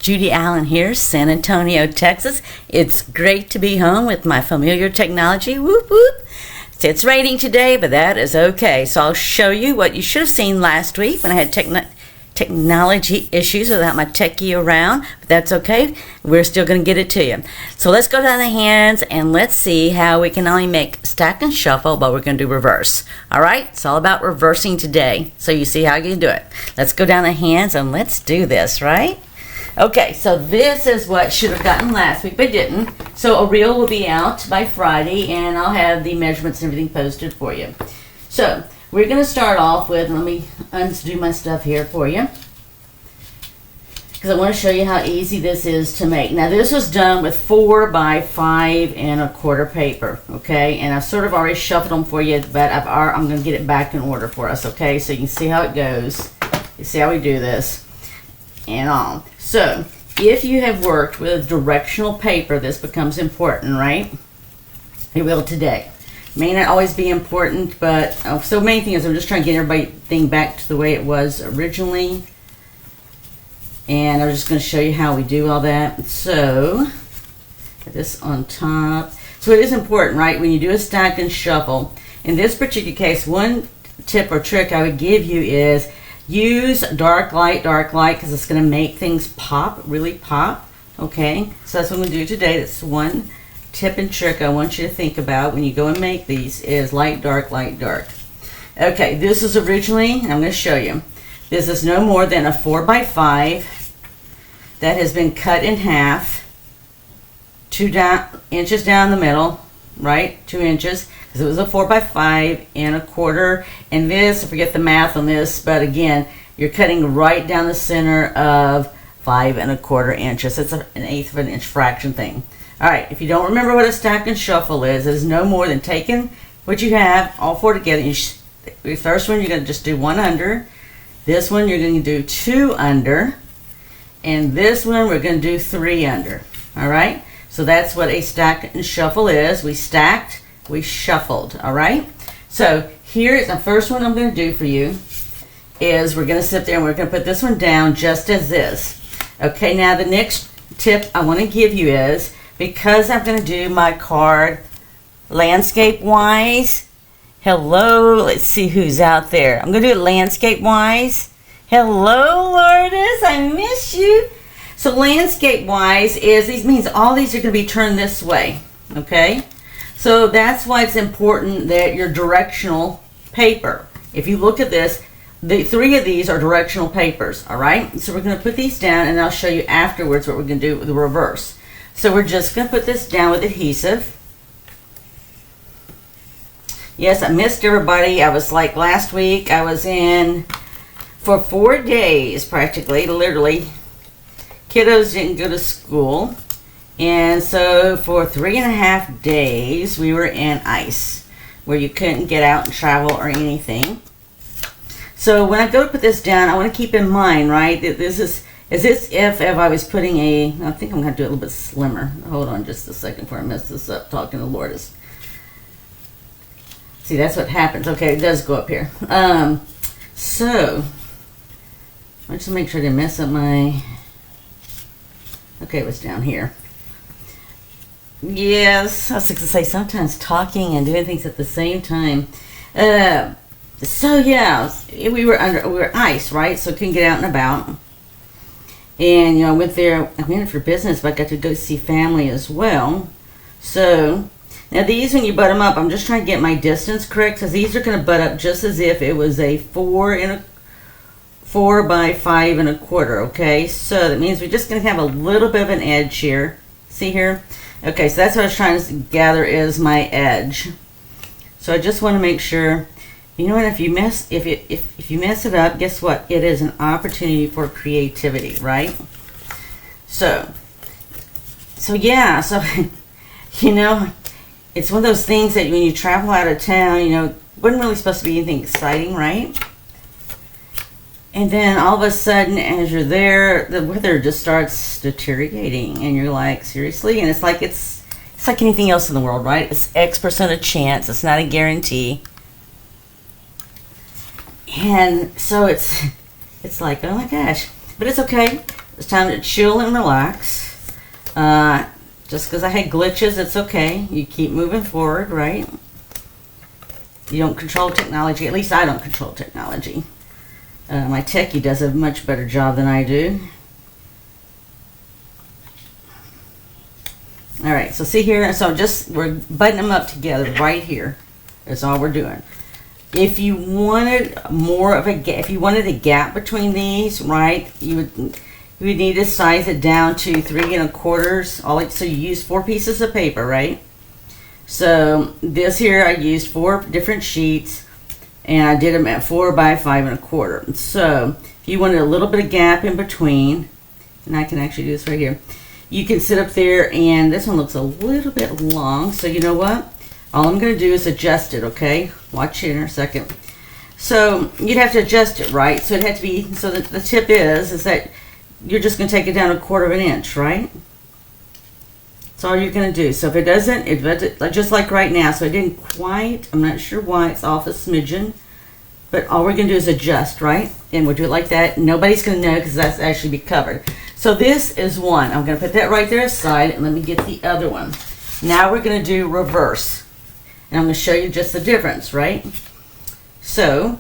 Judy Allen here, San Antonio, Texas. It's great to be home with my familiar technology. Whoop whoop. It's raining today, but that is okay. So I'll show you what you should have seen last week when I had technology issues without my techie around, but that's okay. We're still going to get it to you. So let's go down the hands and let's see how we can only make stack and shuffle, but we're going to do reverse. All right, it's all about reversing today, so you see how you can do it. Let's go down the hands and let's do this, right? Okay, so this is what should have gotten last week, but didn't. So a reel will be out by Friday, and I'll have the measurements and everything posted for you. So we're going to start off with, let me undo my stuff here for you, because I want to show you how easy this is to make. Now this was done with 4 by 5 and a quarter paper, okay? And I've sort of already shuffled them for you, but I'm going to get it back in order for us, okay? So you can see how it goes. You see how we do this and all. So if you have worked with directional paper, this becomes important, right? It will today. May not always be important, but so main thing is I'm just trying to get everything back to the way it was originally. And I'm just going to show you how we do all that. So put this on top. So it is important, right? When you do a stack and shuffle, in this particular case, one tip or trick I would give you is use dark light, because it's going to make things pop, really pop. Okay, so that's what I'm going to do today. That's one tip and trick I want you to think about when you go and make these is light, dark, light, dark. Okay, this is originally, I'm going to show you. This is no more than a 4 by 5 that has been cut in half, 2 inches down the middle, right? 2 inches, because it was a 4 by 5 and a quarter. And this, I forget the math on this, but again, you're cutting right down the center of 5 1/4 inches. It's an 1/8 of an inch fraction thing. All right, if you don't remember what a stack and shuffle is, it is no more than taking what you have, all 4 together. The first one, you're going to just do 1 under. This one, you're going to do 2 under. And this one, we're going to do 3 under. All right? So that's what a stack and shuffle is. We stacked, we shuffled. All right? So here's the first one I'm going to do for you is we're going to sit there and we're going to put this one down just as this. Okay, now the next tip I want to give you is, because I'm going to do my card landscape-wise. Hello, let's see who's out there. I'm going to do it landscape-wise. Hello, Lourdes, I miss you. So landscape-wise is, these means all these are going to be turned this way, okay? So that's why it's important that your directional paper. If you look at this, the 3 of these are directional papers, all right? So we're going to put these down, and I'll show you afterwards what we're going to do with the reverse. So we're just going to put this down with adhesive. Yes, I missed everybody. I was like last week, I was in for 4 days practically, literally. Kiddos didn't go to school. And so for 3.5 days, we were in ice, where you couldn't get out and travel or anything. So when I go to put this down, I want to keep in mind, right, that this is if I was putting I think I'm going to do it a little bit slimmer. Hold on just a second before I mess this up talking to Lourdes. See, that's what happens. Okay, it does go up here. So, I just make sure to mess up my, okay, it was down here. Yes, I was going to say sometimes talking and doing things at the same time. So yeah, we were ice, right? So couldn't get out and about. And, you know, I went there, I went for business, but I got to go see family as well. So, now these, when you butt them up, I'm just trying to get my distance correct, because these are going to butt up just as if it was a 4 by 5 1/4, okay? So that means we're just going to have a little bit of an edge here. See here? Okay, so that's what I was trying to gather is my edge. So I just want to make sure. You know what, if you mess it up, guess what? It is an opportunity for creativity, right? So yeah, so you know, it's one of those things that when you travel out of town, you know, it wasn't really supposed to be anything exciting, right? And then all of a sudden, as you're there, the weather just starts deteriorating, and you're like, seriously? And it's like anything else in the world, right? It's X% of chance. It's not a guarantee. And so it's like, oh my gosh. But it's okay. It's time to chill and relax. Just because I had glitches, it's okay. You keep moving forward, right? You don't control technology. At least I don't control technology. My techie does a much better job than I do. All right, so see here, so we're buttoning them up together right here. That's all we're doing. If you wanted more of a gap, if you wanted a gap between these, right, you would need to size it down to 3 1/4. So you use 4 pieces of paper, right? So this here, I used 4 different sheets, and I did them at 4 by 5 1/4. So if you wanted a little bit of gap in between, and I can actually do this right here, you can sit up there, and this one looks a little bit long. So you know what? All I'm going to do is adjust it, okay? Watch here in a second. So you'd have to adjust it, right? So it had to be, so the tip is that you're just going to take it down 1/4 inch, right? That's all you're going to do. So if it doesn't, just like right now, so it didn't quite, I'm not sure why, it's off a smidgen, but all we're going to do is adjust, right? And we'll do it like that. Nobody's going to know because that's actually be covered. So this is one. I'm going to put that right there aside, and let me get the other one. Now we're going to do reverse. And I'm going to show you just the difference, right? So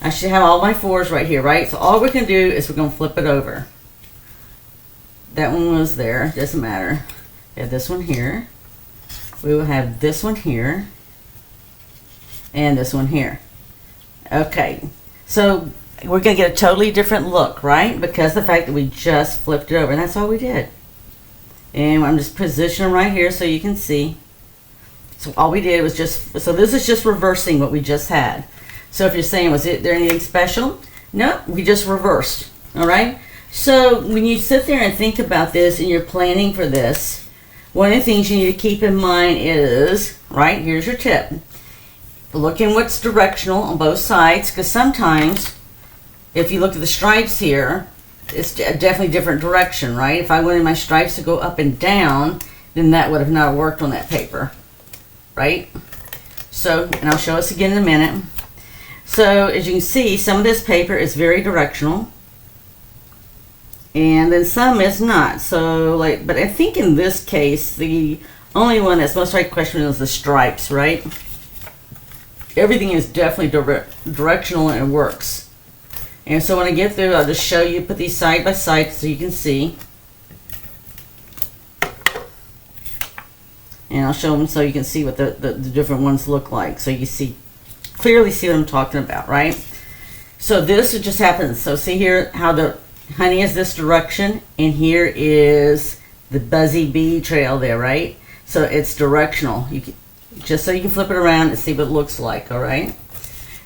I should have all my 4s right here, right? So all we're going to do is we're going to flip it over. That one was there, doesn't matter. We have this one here. We will have this one here. And this one here. Okay, so we're going to get a totally different look, right? Because the fact that we just flipped it over, and that's all we did. And I'm just positioning right here so you can see. So all we did was so this is just reversing what we just had. So if you're saying, was there anything special? No, we just reversed, all right? So when you sit there and think about this and you're planning for this, one of the things you need to keep in mind is, right, here's your tip. Look in what's directional on both sides, because sometimes if you look at the stripes here, it's a definitely different direction, right? If I wanted my stripes to go up and down, then that would have not worked on that paper, right? So, and I'll show us again in a minute. So as you can see, some of this paper is very directional, and then some is not. So but I think in this case, the only one that's most right question is the stripes, right? Everything is definitely directional and it works. And so when I get through, I'll just show you, put these side by side so you can see. And I'll show them so you can see what the different ones look like. So you clearly see what I'm talking about, right? So this just happens. So see here how the honey is this direction, and here is the buzzy bee trail there, right? So it's directional. Just so you can flip it around and see what it looks like, all right?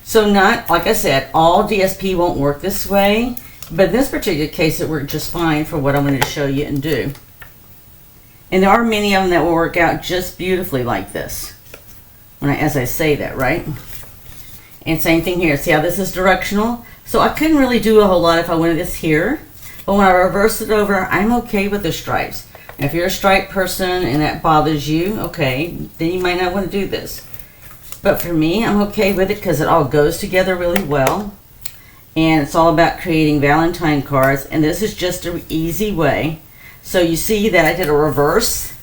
So not, like I said, all DSP won't work this way, but in this particular case it worked just fine for what I'm going to show you and do. And there are many of them that will work out just beautifully like this, as I say that, right? And same thing here. See how this is directional? So I couldn't really do a whole lot if I wanted this here, but when I reverse it over, I'm okay with the stripes. Now, if you're a stripe person and that bothers you, okay, then you might not want to do this. But for me, I'm okay with it because it all goes together really well. And it's all about creating Valentine cards, and this is just an easy way. So you see that I did a reverse,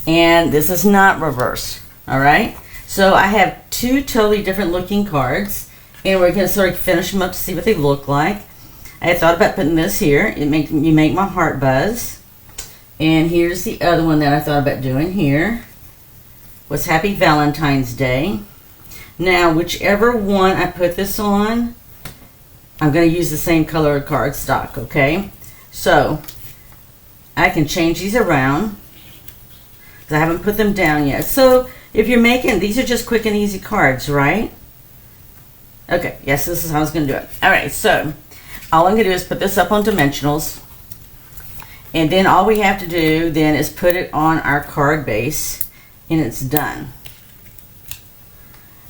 and this is not reverse, all right? So I have 2 totally different looking cards, and we're going to sort of finish them up to see what they look like. I had thought about putting this here. You make my heart buzz. And here's the other one that I thought about doing here. Was Happy Valentine's Day. Now, whichever one I put this on, I'm going to use the same color cardstock, okay? So I can change these around because I haven't put them down yet. So if you're making, these are just quick and easy cards, right? Okay, yes, this is how I was going to do it. All right, so all I'm going to do is put this up on dimensionals, and then all we have to do then is put it on our card base, and it's done.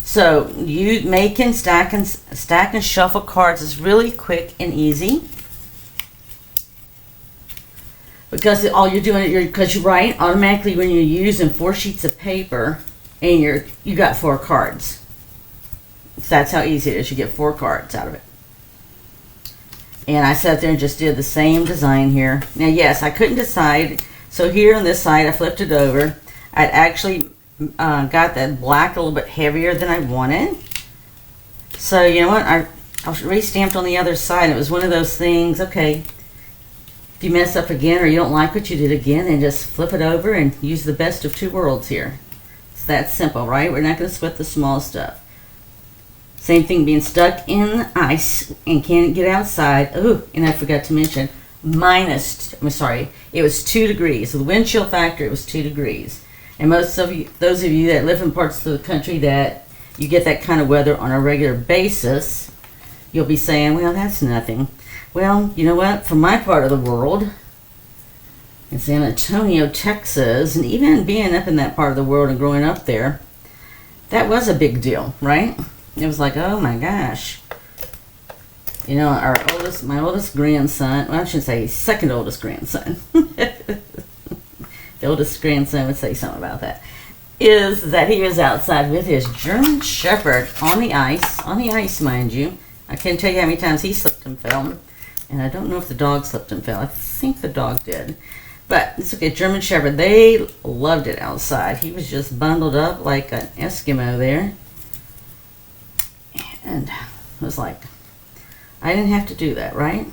So you making stack and shuffle cards is really quick and easy, because all you're doing, because you write automatically when you're using 4 sheets of paper, and you got 4 cards. So that's how easy it is. You get 4 cards out of it. And I sat there and just did the same design here. Now, yes, I couldn't decide. So here on this side, I flipped it over. I'd actually got that black a little bit heavier than I wanted. So, you know what? I re-stamped on the other side. It was one of those things, okay, if you mess up again or you don't like what you did again, then just flip it over and use the best of two worlds here. It's that simple, right? We're not going to sweat the small stuff. Same thing being stuck in ice and can't get outside. Oh, and I forgot to mention, it was 2 degrees. So the wind chill factor, it was 2 degrees. And most of you, those of you that live in parts of the country that you get that kind of weather on a regular basis, you'll be saying, well, that's nothing. Well, you know what? For my part of the world, in San Antonio, Texas, and even being up in that part of the world and growing up there, that was a big deal, right? It was like, oh my gosh. You know, my oldest grandson, well, I shouldn't say second oldest grandson. The oldest grandson would say something about that. Is that he was outside with his German Shepherd on the ice, mind you. I can't tell you how many times he slipped and fell. And I don't know if the dog slipped and fell. I think the dog did. But it's okay, German Shepherd, they loved it outside. He was just bundled up like an Eskimo there. And it was like, I didn't have to do that, right?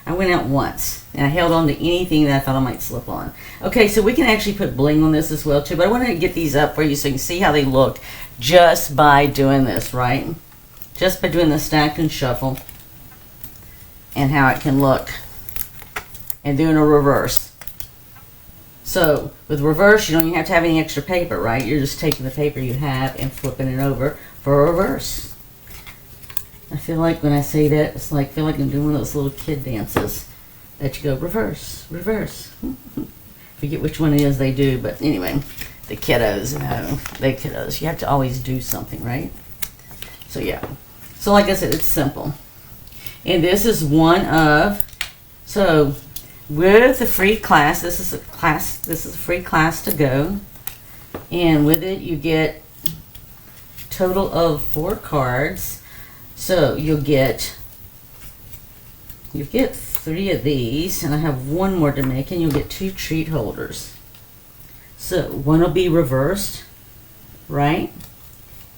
I went out once, and I held on to anything that I thought I might slip on. Okay, so we can actually put bling on this as well, too. But I wanted to get these up for you so you can see how they look just by doing this, right? Just by doing the stack and shuffle and how it can look. And doing a reverse. So, with reverse, you don't even have to have any extra paper, right? You're just taking the paper you have and flipping it over for a reverse. I feel like when I say that, it's like, I feel like I'm doing one of those little kid dances that you go reverse, reverse. Forget which one it is they do, but anyway, the kiddos, you know, you have to always do something, right? So yeah, so like I said, it's simple. And this is one of, so with the free class, this is a free class to go. And with it, you get total of 4 cards. So you'll get 3 of these, and I have 1 more to make, and you'll get 2 treat holders. So one will be reversed, right?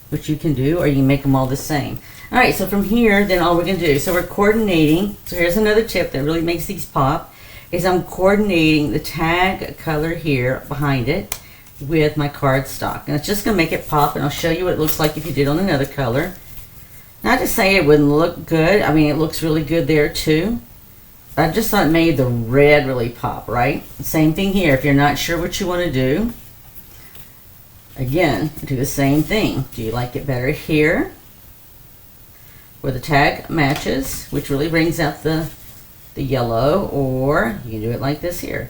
Which you can do, or you can make them all the same. All right, so from here, then all we're going to do, so we're coordinating. So here's another tip that really makes these pop, is I'm coordinating the tag color here behind it with my cardstock. And it's just going to make it pop, and I'll show you what it looks like if you did on another color. Not to say it wouldn't look good. I mean, it looks really good there too. I just thought it made the red really pop, right? Same thing here. If you're not sure what you want to do, again, do the same thing. Do you like it better here, where the tag matches, which really brings out the yellow, or you can do it like this here.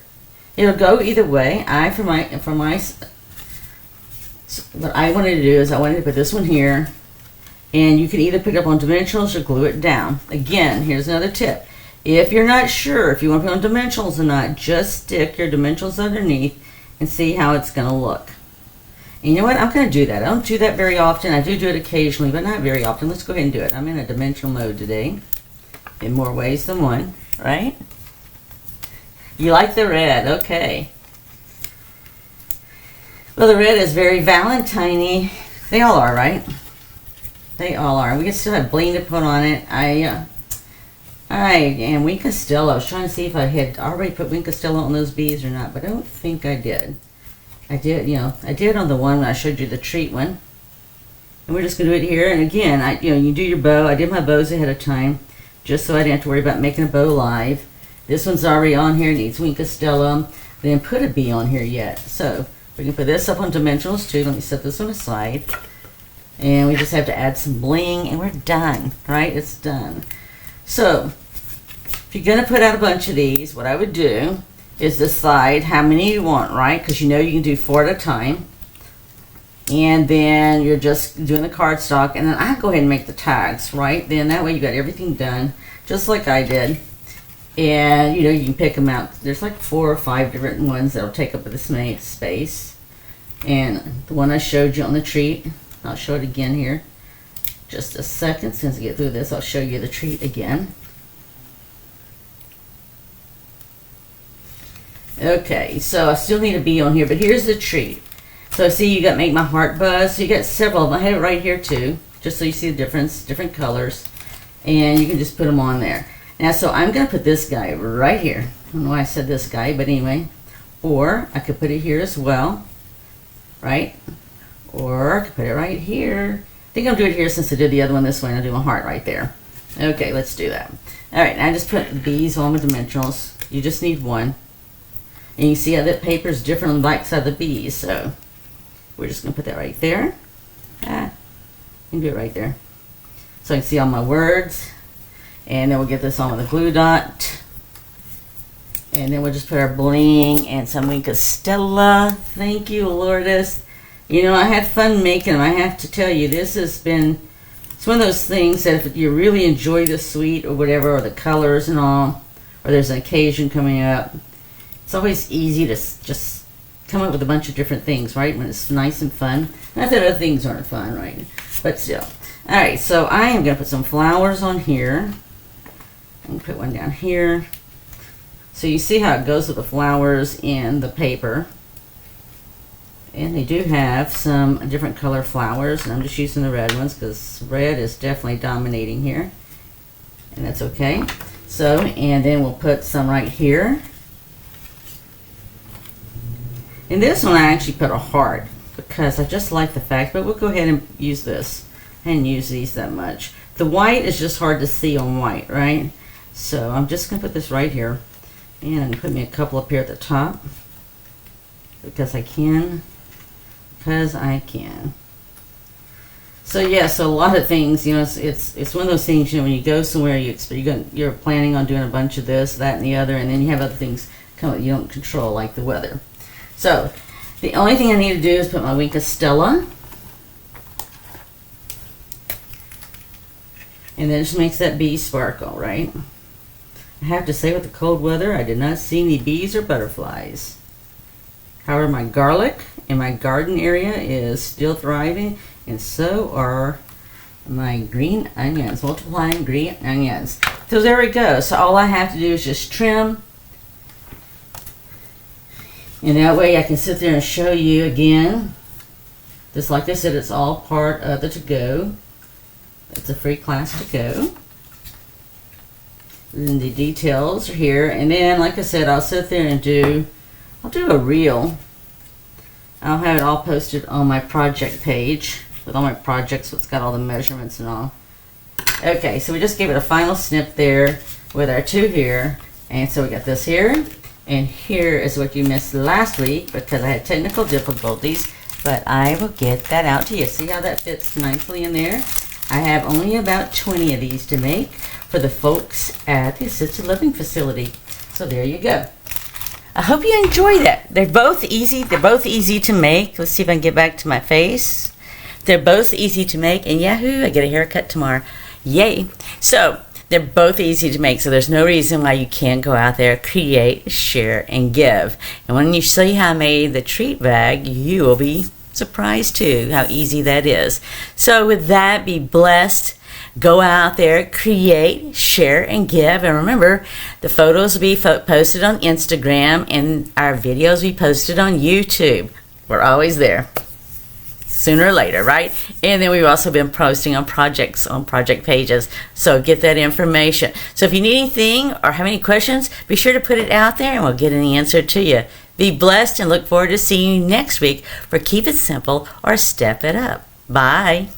It'll go either way. What I wanted to do is I wanted to put this one here. And you can either put it up on dimensionals or glue it down. Again, here's another tip. If you're not sure if you want to put on dimensionals or not, just stick your dimensionals underneath and see how it's going to look. And you know what? I'm going to do that. I don't do that very often. I do it occasionally, but not very often. Let's go ahead and do it. I'm in a dimensional mode today in more ways than one, right? You like the red. Okay. Well, the red is very Valentine-y. They all are, right? They all are. We can still have bling to put on it. And Wink Costello. I was trying to see if I had already put Wink Costello on those bees or not, but I don't think I did. I did on the one when I showed you the treat one. And we're just going to do it here. And again, you do your bow. I did my bows ahead of time, just so I didn't have to worry about making a bow live. This one's already on here. It needs Wink Costello. Didn't put a bee on here yet. So we can put this up on dimensionals too. Let me set this one aside. And we just have to add some bling, and we're done, right? It's done. So, if you're going to put out a bunch of these, what I would do is decide how many you want, right? Because you know you can do 4 at a time. And then you're just doing the cardstock, and then I go ahead and make the tags, right? Then that way you got everything done, just like I did. And, you know, you can pick them out. There's like 4 or 5 different ones that'll take up this many space. And the one I showed you on the treat, I'll show it again here. Just a second. Since I get through this, I'll show you the treat again. Okay, so I still need a bee on here, but here's the treat. So see, you got Make My Heart Buzz. So you got several of them. I have it right here too, just so you see the difference, different colors. And you can just put them on there. Now, so I'm going to put this guy right here. I don't know why I said this guy, but anyway. Or I could put it here as well, right? Or I could put it right here. I think I'll do it here since I did the other one this way, and I'll do my heart right there. Okay, let's do that. All right, now I just put the bees on with dimensionals. You just need one. And you see how that paper is different on the back side of the bees, so we're just going to put that right there. You can do it right there. So I can see all my words. And then we'll get this on with a glue dot. And then we'll just put our bling and some Wink of Stella. Thank you, Lourdes. You know, I had fun making them. I have to tell you, this has been, it's one of those things that if you really enjoy the suite or whatever, or the colors and all, or there's an occasion coming up, it's always easy to just come up with a bunch of different things, right? When it's nice and fun. Not that other things aren't fun, right? But still. Alright, so I am going to put some flowers on here. I'm going to put one down here. So you see how it goes with the flowers in the paper. And they do have some different color flowers, and I'm just using the red ones because red is definitely dominating here. And that's okay. So, and then we'll put some right here. In this one I actually put a heart because I just like the fact, but we'll go ahead and use this. I didn't use these that much. The white is just hard to see on white, right? So I'm just going to put this right here. And I'm going to put me a couple up here at the top. Because I can. Because I can. So yeah, so a lot of things, you know, it's one of those things, you know, when you go somewhere, you're planning on doing a bunch of this, that, and the other, and then you have other things come that you don't control, like the weather. So the only thing I need to do is put my Wink of Stella. And then it just makes that bee sparkle, right? I have to say, with the cold weather, I did not see any bees or butterflies. However, my garlic in my garden area is still thriving, and so are my green onions, multiplying green onions. So there we go. So all I have to do is just trim. And that way I can sit there and show you again. Just like I said, it's all part of the to-go. It's a free class to go. And the details are here. And then, like I said, I'll sit there and I'll do a reel. I'll have it all posted on my project page with all my projects, so it's got all the measurements and all. Okay, so we just gave it a final snip there with our two here. And so we got this here. And here is what you missed last week because I had technical difficulties. But I will get that out to you. See how that fits nicely in there? I have only about 20 of these to make for the folks at the assisted living facility. So there you go. I hope you enjoy that. They're both easy. They're both easy to make. Let's see if I can get back to my face. They're both easy to make. And yahoo, I get a haircut tomorrow. Yay. So they're both easy to make. So there's no reason why you can't go out there, create, share, and give. And when you see how I made the treat bag, you will be surprised too how easy that is. So with that, be blessed. Go out there, create, share, and give. And remember, the photos will be posted on Instagram, and our videos will be posted on YouTube. We're always there, sooner or later, right? And then we've also been posting on projects, on project pages. So get that information. So if you need anything or have any questions, be sure to put it out there, and we'll get an answer to you. Be blessed, and look forward to seeing you next week for Keep It Simple or Step It Up. Bye.